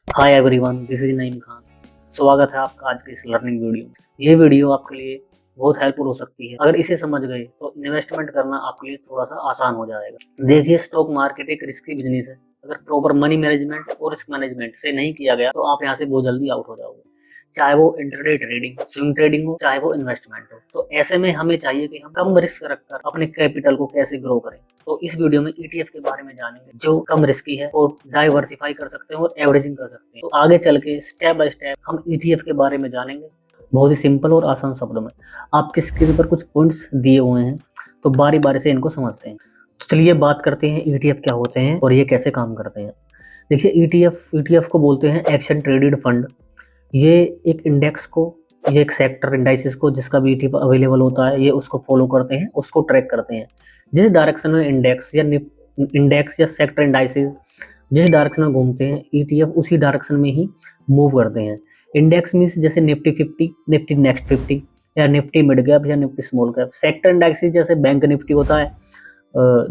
Hi everyone, this is Naeem Khan. स्वागत है आपका आज के इस लर्निंग वीडियो में। ये वीडियो आपके लिए बहुत हेल्पफुल हो सकती है। अगर इसे समझ गए तो इन्वेस्टमेंट करना आपके लिए थोड़ा सा आसान हो जाएगा। देखिए, स्टॉक मार्केट एक रिस्की बिजनेस है। अगर प्रॉपर मनी मैनेजमेंट और रिस्क मैनेजमेंट से नहीं किया गया तो आप यहाँ से बहुत जल्दी आउट हो जाओगे। चाहे वो इंटरडे ट्रेडिंग, स्विंग ट्रेडिंग हो, चाहे वो इन्वेस्टमेंट हो। तो ऐसे में हमें चाहिए कि हम कम रिस्क रखकर अपने कैपिटल को कैसे ग्रो करें। तो इस वीडियो में ईटीएफ के बारे में जानेंगे, जो कम रिस्की है और डाइवर्सिफाई कर सकते हैं और एवरेजिंग कर सकते हैं। तो आगे चल के स्टेप बाय स्टेप हम ईटीएफ के बारे में जानेंगे, बहुत ही सिंपल और आसान शब्दों में। आपकी स्क्रीन पर कुछ पॉइंट्स दिए हुए हैं, तो बारी बारी से इनको समझते हैं। तो चलिए बात करते हैं ईटीएफ क्या होते हैं और ये कैसे काम करते हैं। देखिए, ईटीएफ को बोलते हैं एक्शन ट्रेडेड फंड। ये एक इंडेक्स को, ये एक सेक्टर इंडाइसिस को, जिसका भी ईटीएफ अवेलेबल होता है, ये उसको फॉलो करते हैं, उसको ट्रैक करते हैं। जिस डायरेक्शन में इंडेक्स या सेक्टर इंडाइसिस जिस डायरेक्शन में घूमते हैं, ईटीएफ उसी डायरेक्शन में ही मूव करते हैं। इंडेक्स मीन्स जैसे निफ्टी 50, निफ्टी नेक्स्ट 50, या निफ्टी मिड कैप या Nifty small cap. Sector indices जैसे बैंक निफ्टी होता है,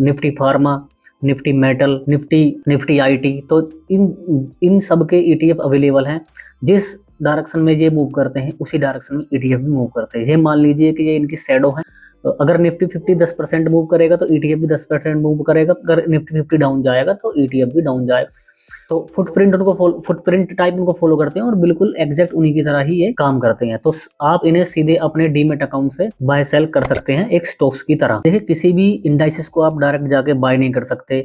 Nifty pharma, Nifty metal, Nifty IT. तो इन सब के ईटीएफ अवेलेबल हैं। जिस डायरेक्शन में ये मूव करते हैं उसी डायरेक्शन में ईटीएफ भी मूव करते हैं। ये मान लीजिए कि ये इनकी शैडो है। तो अगर निफ्टी 50 10% मूव करेगा तो ईटीएफ भी 10% मूव करेगा। अगर निफ्टी 50 डाउन जाएगा तो ईटीएफ भी डाउन जाएगा। तो फुटप्रिंट टाइप उनको फॉलो करते हैं और बिल्कुल एग्जैक्ट उन्हीं की तरह ही ये काम करते हैं। तो आप इन्हें सीधे अपने डीमेट अकाउंट से बाय सेल कर सकते हैं, एक स्टॉक्स की तरह। देखिए, किसी भी इंडाइसिस को आप डायरेक्ट जाके बाय नहीं कर सकते।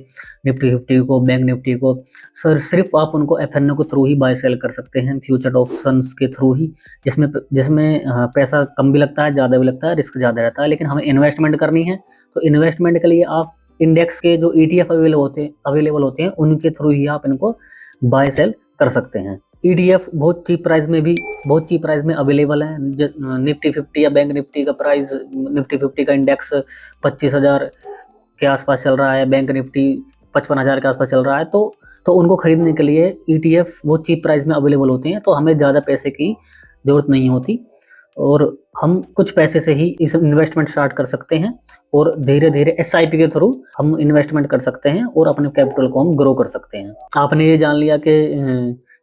निफ्टी 50 को, बैंक निफ्टी को सर सिर्फ आप उनको एफएनओ के थ्रू ही बाय सेल कर सकते हैं, फ्यूचर ऑप्शंस के थ्रू ही, जिसमें जिसमें पैसा कम भी लगता है, ज़्यादा भी लगता है, रिस्क ज़्यादा रहता है। लेकिन हमें इन्वेस्टमेंट करनी है, तो इन्वेस्टमेंट के लिए आप इंडेक्स के जो ईटीएफ अवेलेबल होते हैं उनके थ्रू ही आप इनको बाय सेल कर सकते हैं। ईटीएफ बहुत चीप प्राइस में अवेलेबल है। निफ्टी 50 या बैंक निफ्टी का प्राइस, निफ्टी 50 का इंडेक्स 25,000 के आसपास चल रहा है, बैंक निफ्टी 55,000 के आसपास चल रहा है। तो उनको खरीदने के लिए ईटीएफ बहुत चीप प्राइस में अवेलेबल होते हैं, तो हमें ज़्यादा पैसे की जरूरत नहीं होती और हम कुछ पैसे से ही इस इन्वेस्टमेंट स्टार्ट कर सकते हैं और धीरे धीरे एसआईपी के थ्रू हम इन्वेस्टमेंट कर सकते हैं और अपने कैपिटल को हम ग्रो कर सकते हैं। आपने ये जान लिया कि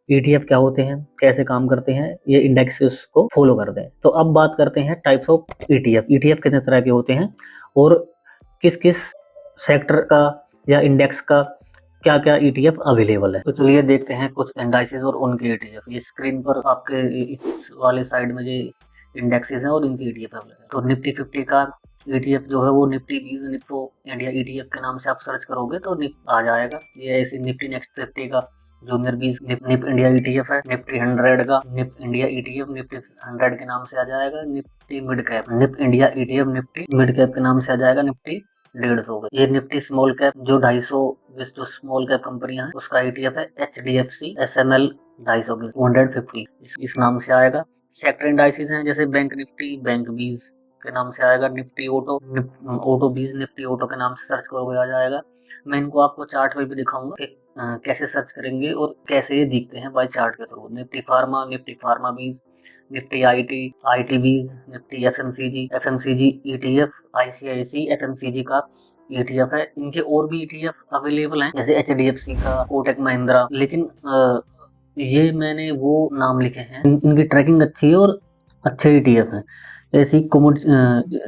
ईटीएफ क्या होते हैं, कैसे काम करते हैं, ये इंडेक्सेस को फॉलो करते हैं। तो अब बात करते हैं टाइप्स ऑफ ईटीएफ। ईटीएफ कितने तरह के होते हैं और किस किस सेक्टर का या इंडेक्स का क्या क्या ईटीएफ अवेलेबल है। तो चलिए देखते हैं कुछ इंडाइसेस और उनके ईटीएफ। ये स्क्रीन पर आपके इस वाले साइड में ये इंडेक्सेस हैं और इनके ईटीएफ अवेलेबल है। तो निफ्टी 50 का ईटीएफ जो है वो निफ्टी 20 निफ्टो इंडिया ईटीएफ के नाम से आप सर्च करोगे तो आ जाएगा। ये ऐसे निफ्टी नेक्स्ट 50 का जूनियर 20 निप इंडिया ईटीएफ है। निफ्टी 100 का निप इंडिया ईटीएफ निफ्टी 100 के नाम से आ जाएगा। Nifty mid cap Nippon India ETF Nifty mid cap के नाम से आ जाएगा, निफ्टी 150 का। ये निफ्टी स्मॉल कैप जो 250 जो स्मॉल कैप कंपनियां हैं उसका ईटीएफ है एचडीएफसी एसएमएल 250 की 250 इस नाम से आएगा। सेक्टर इंडाइसिस हैं जैसे बैंक निफ्टी बैंक 20 के नाम से आएगा। निफ्टी ऑटो 20 निफ्टी ऑटो के नाम से सर्च करोगे आ जाएगा। मैं इनको आपको चार्ट में भी दिखाऊंगा कि कैसे सर्च करेंगे और कैसे ये दिखते हैं बाय चार्ट के through. Nifty Pharma 20, Nifty IT 20, Nifty FMCG ETF, ICICI FMCG का ईटीएफ है। इनके और भी ईटीएफ अवेलेबल हैं जैसे एचडीएफसी का, कोटक महिंद्रा। लेकिन ये मैंने वो नाम लिखे हैं, इनकी ट्रैकिंग अच्छी है और अच्छे ईटीएफ है। ऐसी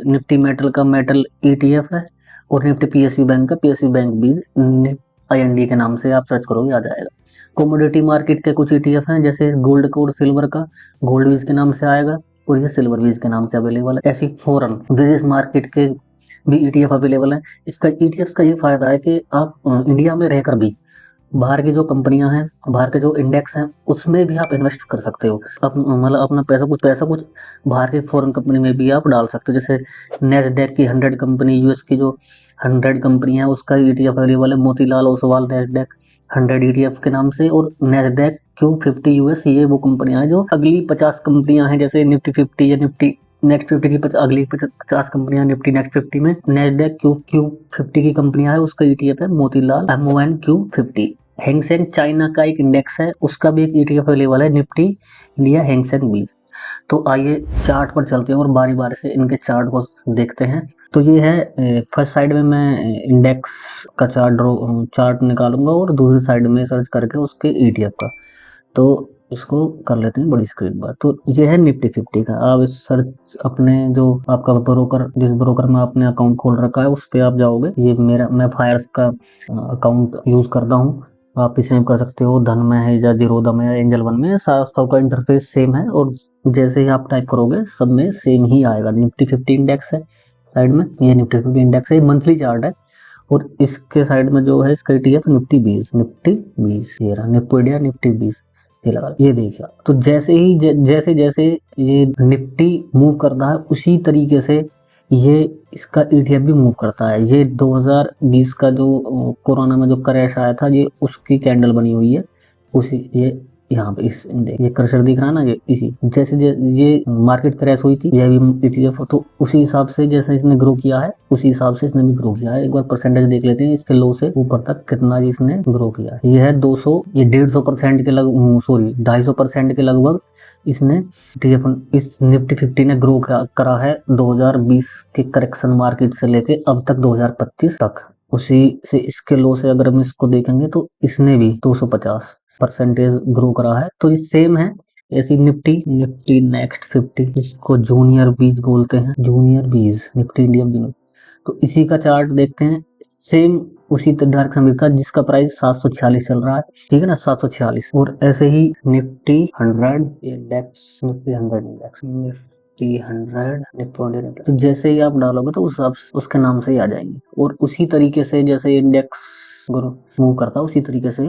निफ्टी मेटल का मेटल ईटीएफ है और निफ्टी पीएसयू बैंक का पीएसयू बैंक भी आईएनडी के नाम से आप सर्च करोगे आ जाएगा। कमोडिटी मार्केट के कुछ ईटीएफ हैं जैसे गोल्ड का और सिल्वर का गोल्ड वीज के नाम से आएगा और ये सिल्वर वीज के नाम से अवेलेबल है। ऐसी फॉरेन विदेश मार्केट के भी ईटीएफ अवेलेबल है। इसका ईटीएफ का ये फायदा है कि आप इंडिया में रहकर भी बाहर की जो कंपनियां हैं, बाहर के जो इंडेक्स हैं उसमें भी आप इन्वेस्ट कर सकते हो। मतलब अपना पैसा कुछ बाहर की फॉरेन कंपनी में भी आप डाल सकते हो। जैसे नेस्डेक की 100 कंपनी, यूएस की जो 100 कंपनी है उसका ईटीएफ अवेलेबल है। मोतीलाल ओसवाल नेस्डेक 100 ईटीएफ के नाम से और नेस्डेक Q50 यूएस, ये वो कंपनियां हैं जो अगली 50 कंपनियां हैं जैसे निफ्टी 50 या निफ्टी नेक्स्ट 50 की अगली 50 कंपनियां निफ्टी नेक्स्ट 50 में नेस्डेक Q50 की कंपनियां है, उसका ईटीएफ है मोतीलाल MONQ50। हैंगसेंग चाइना का एक इंडेक्स है, उसका भी एक ईटीएफ अवेलेबल है, निफ्टी इंडिया हैंगसेंग 20। तो आइए चार्ट पर चलते हैं और बारी बारी से इनके चार्ट को देखते हैं। तो ये है फर्स्ट साइड में मैं इंडेक्स का चार्ट निकालूंगा और दूसरी साइड में सर्च करके उसके ईटीएफ का। तो इसको कर लेते हैं बड़ी स्क्रीन पर। तो ये है निफ्टी 50 का। आप इस सर्च अपने जो आपका ब्रोकर, जिस ब्रोकर में आपने अकाउंट खोल रखा है उस पे आप जाओगे। ये मैं फायर्स का अकाउंट यूज करता हूँ, आप इसमें कर सकते हो। धन में है या जीरोधा में है, एंजल वन में है, सबका इंटरफेस सेम है और जैसे ही आप टाइप करोगे सब में सेम ही आएगा। निफ्टी 50 इंडेक्स है साइड में, ये निफ्टी 50 इंडेक्स है, मंथली चार्ट है। और इसके साइड में जो है इसका ETF निफ्टी 20, ये रहा निफ्टी इंडिया निफ्टी 20, ये लगा, ये देखिए। तो जैसे ही जैसे जैसे ये निफ्टी मूव करता है उसी तरीके से ये इसका ETF भी मूव करता है। ये 2020 का जो कोरोना में जो क्रैश आया था, ये उसकी कैंडल बनी हुई है। उसी ये यहाँ पे इस ये कर्सर दिख रहा है ना, ये इसी जैसे ये मार्केट क्रैश हुई थी, यह भी ETF, तो उसी हिसाब से जैसे इसने ग्रो किया है उसी हिसाब से इसने भी ग्रो किया है। एक बार परसेंटेज देख लेते हैं इसके लो से ऊपर तक कितना इसने ग्रो किया है। ये है 200, ये 150% के लगभग, सॉरी 250% के लगभग इसने इस निफ्टी 50 ने ग्रो करा है 2020 के करेक्शन मार्केट से लेके अब तक 2025 तक। उसी से इसके लो से अगर हम इसको देखेंगे तो इसने भी 250% ग्रो करा है। तो ये सेम है ऐसी निफ्टी नेक्स्ट 50, इसको जूनियर बीज बोलते हैं, जूनियर बीज निफ्टी इंडिया बीज। तो इसी का चार्ट देखते हैं, सेम उसी डायरेक्शन का, जिसका प्राइस 746 चल रहा है, ठीक है ना, 746। और ऐसे ही Nifty 100 index, Nifty 100 index, Nifty 100 Nifty, तो जैसे ही आप डालोगे तो उस उसके नाम से ही आ जाएंगे। और उसी तरीके से जैसे इंडेक्स मूव करता है उसी तरीके से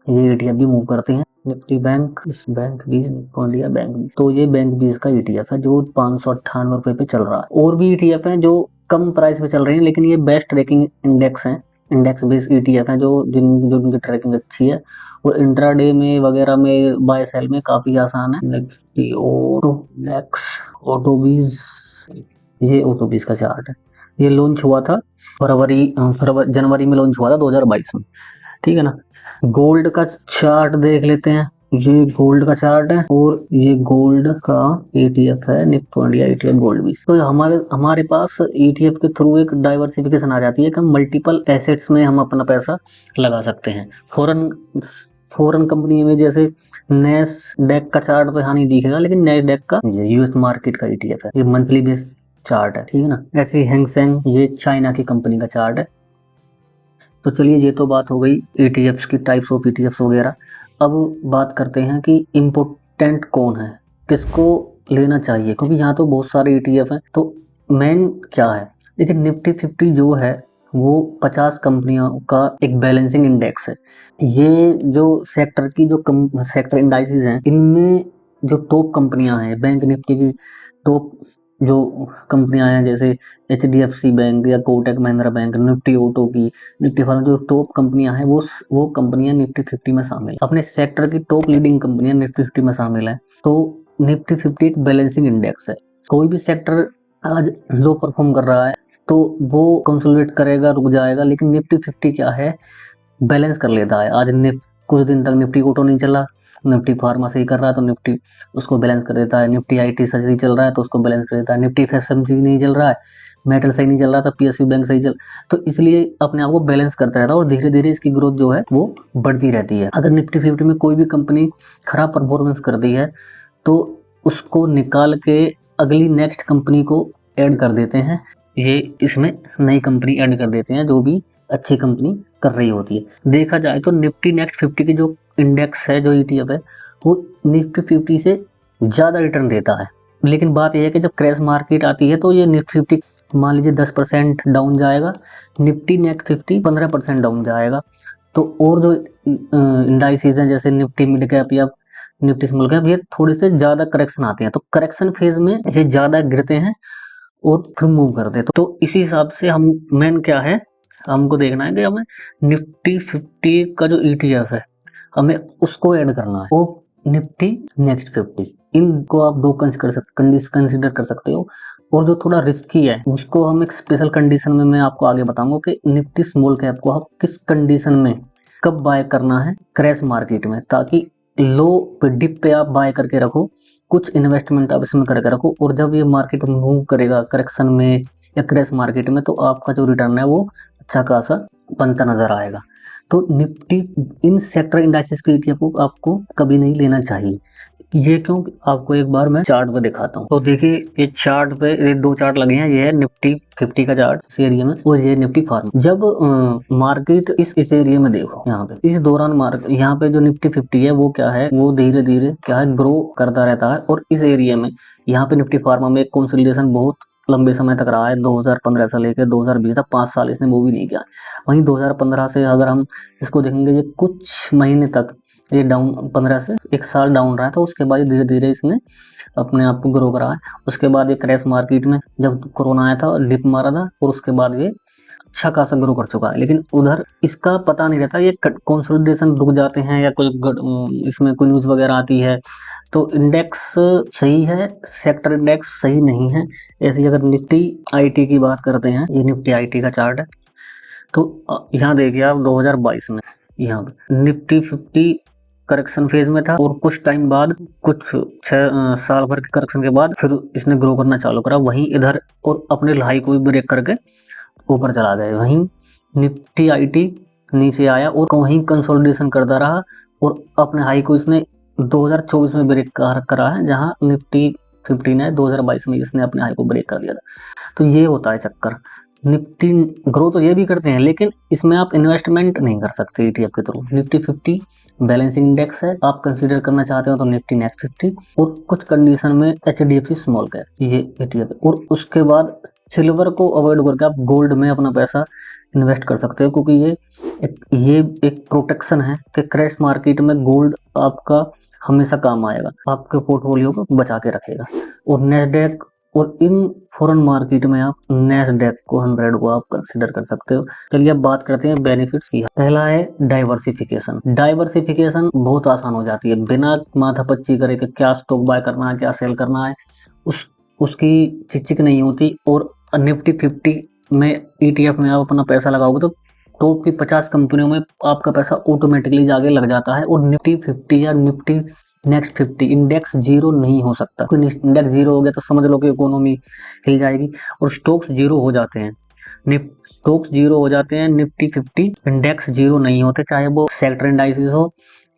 ये ETF भी मूव करते हैं। निफ्टी बैंक, इस बैंक 20, इंडिया बैंक 20, तो ये बैंक 20 का ETF है जो 598 रुपए पे चल रहा है। और भी ETF है जो कम प्राइस पे चल रहे हैं, लेकिन ये बेस्ट ट्रैकिंग इंडेक्स है, इंडेक्स बेस्ड ETF है जो जिनकी ट्रैकिंग अच्छी है और इंट्राडे में वगैरह में बाय सेल में काफी आसान है। निफ्टी ऑटोबीज, ये ऑटोबीज का चार्ट है। ये लॉन्च हुआ था जनवरी में लॉन्च हुआ था 2022 में, ठीक है ना। गोल्ड का चार्ट देख लेते हैं, ये गोल्ड का चार्ट है और ये गोल्ड का ETF है निफ्टी इंडिया ETF गोल्ड भी। तो हमारे पास ETF के थ्रू एक डाइवर्सिफिकेशन आ जाती है कि हम मल्टीपल एसेट्स में हम अपना पैसा लगा सकते हैं। फॉरेन कंपनी में जैसे नेस्डेक का चार्ट तो यहाँ नहीं दिखेगा, लेकिन नेस्डेक का ये यूएस मार्केट का ETF है, ये मंथली बेस्ड चार्ट है, ठीक है ना। ऐसे ही हैंगसेंग, ये चाइना की कंपनी का चार्ट है। तो चलिए ये तो बात हो गई ETFs की, टाइप्स ऑफ ETFs वगैरह। अब बात करते हैं कि इम्पोर्टेंट कौन है, किसको लेना चाहिए, क्योंकि यहाँ तो बहुत सारे ETF हैं। तो मेन क्या है, लेकिन निफ्टी 50 जो है वो 50 कंपनियों का एक बैलेंसिंग इंडेक्स है। ये जो सेक्टर की जो सेक्टर इंडाइसेस हैं, इनमें जो टॉप कंपनियां हैं, बैंक निफ्टी की टॉप जो कंपनियां हैं जैसे HDFC बैंक या Kotak Mahindra bank, Nifty auto की, निफ्टी फार्मा, जो टॉप कंपनियां हैं वो कंपनियां निफ्टी 50 में शामिल है। अपने सेक्टर की टॉप लीडिंग कंपनियां निफ्टी 50 में शामिल है। तो निफ्टी 50 एक बैलेंसिंग इंडेक्स है। कोई भी सेक्टर आज लो परफॉर्म कर रहा है तो वो कंसोलिडेट करेगा, रुक जाएगा, लेकिन निफ्टी 50 क्या है, बैलेंस कर लेता है। आज कुछ दिन तक निफ्टी ऑटो नहीं चला, निफ्टी फार्मा सही कर रहा है तो निफ्टी उसको बैलेंस कर देता है। निफ्टी IT सही चल रहा है तो उसको बैलेंस कर देता है। निफ्टी FMCG नहीं चल रहा है, मेटल सही नहीं चल रहा था, PSU बैंक सही चल, तो इसलिए अपने आप को बैलेंस करता रहता है और धीरे धीरे इसकी ग्रोथ जो है वो बढ़ती रहती है। अगर निफ्टी 50 में कोई भी कंपनी खराब परफॉर्मेंस कर दी है तो उसको निकाल के अगली नेक्स्ट कंपनी को ऐड कर देते हैं, ये इसमें नई कंपनी ऐड कर देते हैं जो भी अच्छी कंपनी कर रही होती है। देखा जाए तो निफ्टी नेक्स्ट 50 की जो इंडेक्स है, जो ETF है, वो निफ्टी 50 से ज़्यादा रिटर्न देता है। लेकिन बात यह है कि जब क्रैश मार्केट आती है तो ये निफ्टी 50 मान लीजिए 10% डाउन जाएगा, निफ्टी नेक्स्ट 50 15% डाउन जाएगा। तो और जो इंडाइसेस हैं जैसे निफ्टी मिड कैप या निफ्टी स्मॉल कैप, ये थोड़े से ज़्यादा करेक्शन आते हैं, तो करेक्शन फेज में ये ज़्यादा गिरते हैं और फिर मूव करते हैं। तो इसी हिसाब से हम मेन क्या है, हमको देखना है कि हमें निफ्टी 50 का जो ETF है हमें उसको ऐड करना है, वो निफ्टी नेक्स्ट 50। इनको आप दो कंसीडर कर सकते हो। और जो थोड़ा रिस्की है उसको हम एक स्पेशल कंडीशन में मैं आपको आगे बताऊंगा कि निफ्टी स्मॉल कैप को आप किस कंडीशन में कब बाय करना है क्रैश मार्केट में, ताकि लो पे डिप पे आप बाय करके रखो, कुछ इन्वेस्टमेंट आप इसमें करके रखो, और जब ये मार्केट मूव करेगा करेक्शन में या क्रैश मार्केट में तो आपका जो रिटर्न है वो अच्छा खासा बनता नजर आएगा। तो निफ्टी इन सेक्टर इंडाइसेस के ETF को आपको कभी नहीं लेना चाहिए। ये क्यों, आपको एक बार मैं चार्ट पे दिखाता हूँ। तो देखिए ये चार्ट पे ये 2 चार्ट लगे हैं, ये है निफ्टी 50 का चार्ट इस एरिया में, और ये निफ्टी फार्मा। जब मार्केट इस एरिया में देखो, यहाँ पे इस दौरान मार्केट यहाँ पे जो निफ्टी 50 है वो क्या है, वो धीरे धीरे क्या है, ग्रो करता रहता है। और इस एरिया में यहाँ पे निफ्टी फार्मा में कंसोलिडेशन बहुत लंबे समय तक रहा है, 2015 से लेकर 2020 तक 5 साल इसने वो भी नहीं किया। वहीं 2015 से अगर हम इसको देखेंगे, ये कुछ महीने तक ये डाउन, 15 से 1 साल डाउन रहा है, तो उसके बाद धीरे धीरे इसने अपने आप को ग्रो करा है। उसके बाद ये क्रैश मार्केट में जब कोरोना आया था डिप मारा था, और उसके बाद ये अच्छा खासा ग्रो कर चुका है। लेकिन उधर इसका पता नहीं रहता, ये कंसोलिडेशन रुक जाते हैं या कोई इसमें कोई न्यूज़ वगैरह आती है तो इंडेक्स सही है, सेक्टर इंडेक्स सही नहीं है। ऐसे अगर निफ्टी आईटी की बात करते हैं, ये निफ्टी आईटी का चार्ट है, तो यहाँ देखिए आप 2022 में यहाँ पे निफ्टी 50 करेक्शन फेज में था, और कुछ टाइम बाद, कुछ 6 साल भर के करेक्शन के बाद फिर इसने ग्रो करना चालू करा। वहीं इधर और अपने हाई को भी ब्रेक करके ऊपर चला गया। वहीं निफ्टी आईटी नीचे आया और वहीं कंसोलिडेशन करता रहा, और अपने हाई को इसने 2024 में ब्रेक करा है, जहां निफ्टी 50 ने 2022 में इसने अपने हाई को ब्रेक कर दिया था। तो ये होता है चक्कर। निफ्टी ग्रो तो ये भी करते हैं, लेकिन इसमें आप इन्वेस्टमेंट नहीं कर सकते ETF के थ्रू। निफ्टी 50 बैलेंसिंग इंडेक्स है, आप कंसीडर करना चाहते हो तो निफ्टी नेक्स्ट 50, और कुछ कंडीशन में HDFC स्मॉल कैप ये ETF है। और उसके बाद सिल्वर को अवॉइड करके आप गोल्ड में अपना पैसा इन्वेस्ट कर सकते हो, क्योंकि ये एक प्रोटेक्शन है कि क्रैश मार्केट में गोल्ड आपका हमेशा काम आएगा, आपके पोर्टफोलियो को बचा के रखेगा। और नेस्डैक और इन फॉरेन मार्केट में आप नेस्डैक को 100 को आप कंसीडर कर सकते हो। चलिए अब बात करते हैं बेनिफिट्स की। पहला है डाइवर्सिफिकेशन। डाइवर्सिफिकेशन बहुत आसान हो जाती है, बिना माथापच्ची करे कि क्या स्टॉक बाय करना है, क्या सेल करना है, उसकी चिक नहीं होती। और निफ्टी 50 में ETF में आप अपना पैसा लगाओगे तो टॉप की 50 कंपनियों में आपका पैसा ऑटोमेटिकली जाके लग जाता है। और निफ्टी 50 या निफ्टी नेक्स्ट 50 इंडेक्स जीरो नहीं हो सकता। कोई इंडेक्स जीरो हो गया तो समझ लो कि इकोनॉमी हिल जाएगी। और स्टॉक्स जीरो हो जाते हैं, स्टॉक्स जीरो हो जाते हैं, निफ्टी 50 इंडेक्स जीरो नहीं होते, चाहे वो सेक्टर इंडाइसिस हो,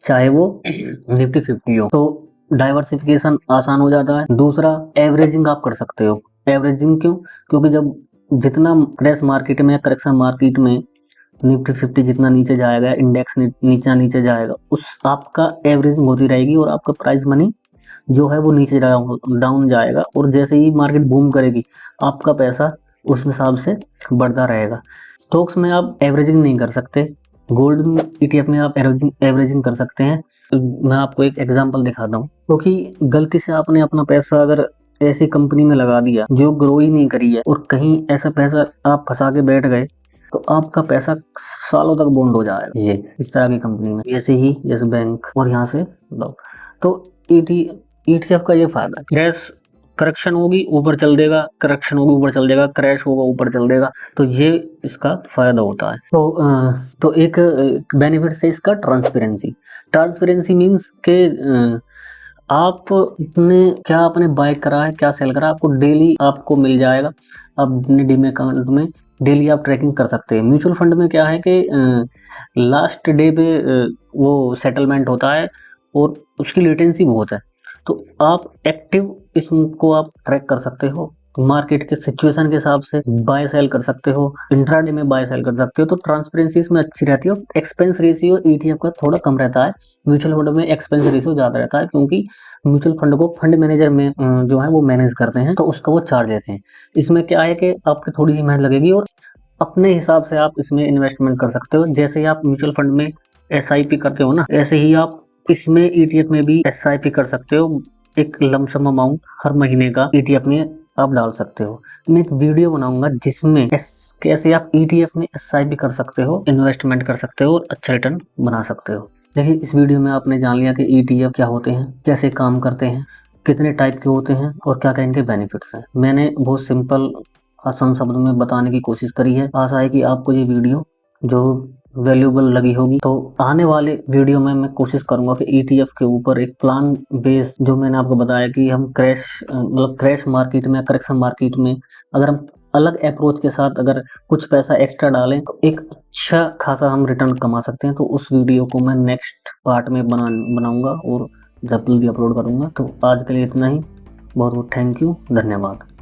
चाहे वो निफ्टी 50 हो। तो डाइवर्सिफिकेशन आसान हो जाता है। दूसरा, एवरेजिंग आप कर सकते हो। एवरेजिंग क्यों? क्योंकि जब जितना क्रैश मार्केट में या करेक्शन मार्केट में निफ्टी 50 जितना नीचे जाएगा, इंडेक्स नीचे जाएगा, उस आपका एवरेजिंग होती रहेगी, और आपका प्राइस मनी जो है वो नीचे डाउन जाएगा। और जैसे ही मार्केट बूम करेगी, आपका पैसा उस हिसाब से बढ़ता रहेगा। स्टॉक्स में आप एवरेजिंग नहीं कर सकते, गोल्ड ETF में आप एवरेजिंग कर सकते हैं। मैं आपको एक एग्जांपल दिखाता हूँ। क्योंकि गलती से आपने अपना पैसा अगर ऐसी कंपनी में लगा दिया जो ग्रो ही नहीं करी है, और कहीं ऐसा पैसा आप फंसा के बैठ गए, तो आपका पैसा सालों तक बॉन्ड हो जाएगा। ये इस तरह की कंपनी में, जैसे ही यस बैंक और यहाँ से लो। तो ETF का ये फायदा है, क्रैश करेक्शन होगी ऊपर चल देगा, करेक्शन होगी ऊपर चल देगा, क्रैश होगा ऊपर चल देगा। तो ये इसका फायदा होता है। तो एक बेनिफिट है इसका ट्रांसपेरेंसी मीन्स के आप आपने बाय करा है, क्या सेल करा, आपको डेली आपको मिल जाएगा। आप अपने डीमेट अकाउंट में डेली आप ट्रैकिंग कर सकते हैं। म्यूचुअल फंड में क्या है कि लास्ट डे पे वो सेटलमेंट होता है, और उसकी लेटेंसी बहुत है। तो आप एक्टिव इसको आप ट्रैक कर सकते हो, मार्केट के सिचुएशन के हिसाब से बाय सेल कर सकते हो, इंट्राडे में बाय सेल कर सकते हो। तो ट्रांसपेरेंसी इसमें अच्छी रहती है। और एक्सपेंस रेशियो ETF का थोड़ा कम रहता है, म्यूचुअल फंड में एक्सपेंस रेशियो ज्यादा रहता है, क्योंकि म्यूचुअल फंड को फंड मैनेजर में जो है वो मैनेज करते हैं, तो उसका वो चार्ज लेते हैं। इसमें क्या है कि आपकी थोड़ी सी मेहनत लगेगी, और अपने हिसाब से आप इसमें इन्वेस्टमेंट कर सकते हो। जैसे ही आप म्यूचुअल फंड में SIP करते हो ना, ऐसे ही आप इसमें ETF में भी SIP कर सकते हो। एक लमसम अमाउंट हर महीने का ETF में आप डाल सकते हो। मैं एक वीडियो बनाऊंगा जिसमें कैसे आप ETF में SIP कर सकते हो, इन्वेस्टमेंट कर सकते हो और अच्छा रिटर्न बना सकते हो। देखिए, इस वीडियो में आपने जान लिया कि ETF क्या होते हैं, कैसे काम करते हैं, कितने टाइप के होते हैं, और क्या क्या इनके बेनिफिट्स हैं। मैंने बहुत सिंपल आसान शब्दों में बताने की कोशिश करी है। आशा है कि आपको ये वीडियो जो वैल्यूएबल लगी होगी। तो आने वाले वीडियो में मैं कोशिश करूंगा कि ETF के ऊपर एक प्लान बेस, जो मैंने आपको बताया कि हम क्रैश मार्केट में, करेक्शन मार्केट में अगर हम अलग अप्रोच के साथ अगर कुछ पैसा एक्स्ट्रा डालें तो एक अच्छा खासा हम रिटर्न कमा सकते हैं। तो उस वीडियो को मैं नेक्स्ट पार्ट में बनाऊंगा और जल्दी अपलोड करूंगा। तो आज के लिए इतना ही। बहुत बहुत थैंक यू, धन्यवाद।